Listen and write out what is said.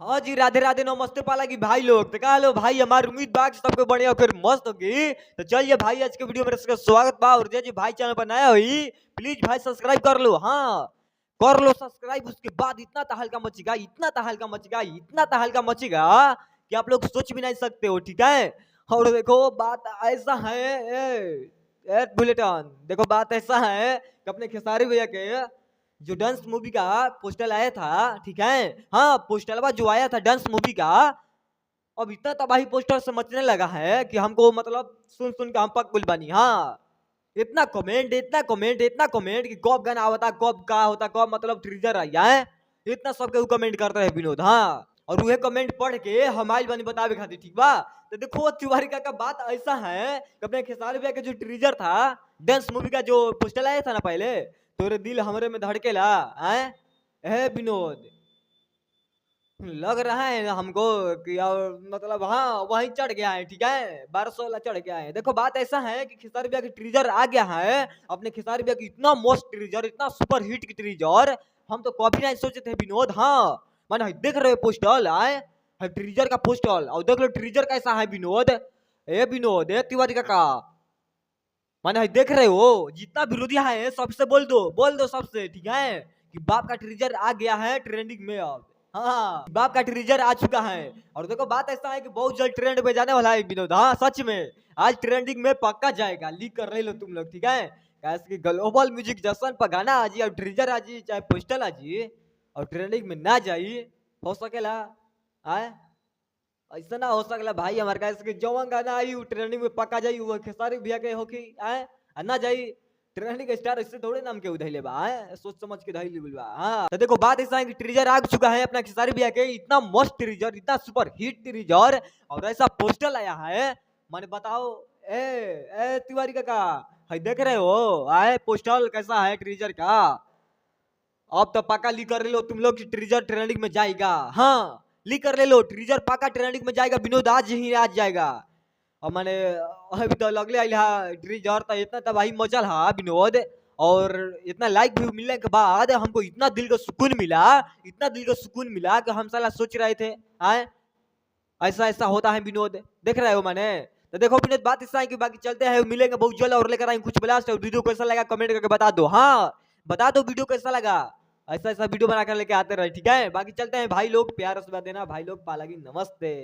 हाँ जी, राधे राधे नमस्ते पाला की भाई लोग। तो का लो भाई, हमारी उम्मीद बा कि सबके बढ़िया फिर मस्त होगी। तो चलिए भाई, आज के वीडियो में सबका स्वागत बा। और जी भाई चैनल पर नया हुई, प्लीज भाई सब्सक्राइब कर लो। हाँ, कर लो सब्सक्राइब। उसके बाद इतना तहलका मचेगा, इतना तहलका मचेगा, इतना तहलका मचेगा कि आप लोग सोच भी नहीं सकते हो, ठीक है। और देखो बात ऐसा है, बुलेटिन देखो बात ऐसा है कि अपने खेसारी भैया के जो डांस मूवी का पोस्टर आया था, ठीक है। हाँ, पोस्टर जो आया था डांस मूवी का, अब इतना तबाही पोस्टर से मचने लगा है कि हमको मतलब सुन सुन के हम पक गुल बनी। हाँ, इतना कमेंट, इतना कमेंट, इतना कमेंट कि कब गाना होता, कब का होता, कब मतलब ट्रीजर आई है, इतना सबके कमेंट करते हैं विनोद। हाँ, और वह कमेंट पढ़ के हमारी बनी बतावे खातिर, ठीक बा। तो देखो तिवारी का बात ऐसा है कि अपने खेसारी भैया का जो ट्रीजर था डांस मूवी का, जो पोस्टर आया था ना पहले, तोरे दिल हमरे में धड़केला है विनोद। लग रहा है ना हमको कि और मतलब हाँ वहीं चढ़ गया है, ठीक है। 1216 चढ़ गया है। देखो बात ऐसा है कि खेसारी भैया की ट्रीजर आ गया है। अपने खेसारी भैया की इतना मस्त ट्रीजर, इतना सुपर हिट की ट्रीजर, हम तो कभी नहीं सोचे थे विनोद। हाँ, मैंने देख रहे हो पोस्टर आए है, ट्रीजर का पोस्टर, और देख लो ट्रीजर कैसा है विनोद। ए विनोद, ए तिवारी का मैंने देख रहे हो, जितना विरोधी है सबसे बोल दो सबसे, ठीक है, कि बाप का ट्रीजर आ गया है ट्रेंडिंग में अब। हाँ, बाप का ट्रीजर आ चुका है। और देखो बात ऐसा है कि बहुत जल्द ट्रेंड में जाने वाला है विनोद। हाँ सच में, आज ट्रेंडिंग में पक्का जाएगा, लीक कर रहे लो तुम लोग, ठीक है। कैसे कि ग्लोबल म्यूजिक जशन पर गाना आ जी और ट्रीजर आ जी, चाहे पोस्टर आ जी, और ट्रेंडिंग में ना जाई, हो सकेला आए, ऐसा ना हो सकला भाई। हमारे कैसे कि जवन गाना आई उ ट्रेंडिंग में पक्का जाई, वो खेसारी भैया के होकी आए, आ ना जाई ट्रेंडिंग स्टार ऐसे थोड़े नाम के उधैले बा है, सोच समझ के धैले बा। हाँ, तो देखो बात ऐसा है कि ट्रीजर आ चुका है अपना खेसारी भैया के, इतना मस्त ट्रीजर, इतना सुपर हिट ट्रीजर, और ऐसा पोस्टर आया है। माने बताओ, ए ए तिवारी काका, है देख रहे हो आए पोस्टर कैसा है ट्रीजर का। अब तो पक्का ली कर ले लो तुम लोग कि ट्रीजर ट्रेंडिंग में जाएगा। हाँ, ली कर ले लो, ट्रीजर पक्का ट्रेंडिंग में जाएगा विनोद, आज ही आज जाएगा। और मैंने अभी तो लगले आइल हा ट्रीजर, तो इतना तबाही मचल हा विनोद, और इतना लाइक भी मिलने के बाद हमको इतना दिल को सुकून मिला, इतना दिल को सुकून मिला कि हम साला सोच रहे थे आए ऐसा ऐसा होता है विनोद, देख रहे हो मैंने। तो देखो विनोद बात ऐसा है कि बाकी चलते हैं, मिलेंगे बहुत जल्द और लेकर आएंगे कुछ ब्लास्ट। और वीडियो कैसा लगा कमेंट करके बता दो। हाँ, बता दो वीडियो कैसा लगा, ऐसा ऐसा वीडियो बनाकर लेके आते रहे, ठीक है। बाकी चलते हैं भाई लोग, प्यार आशीर्वाद देना भाई लोग, पालागी नमस्ते।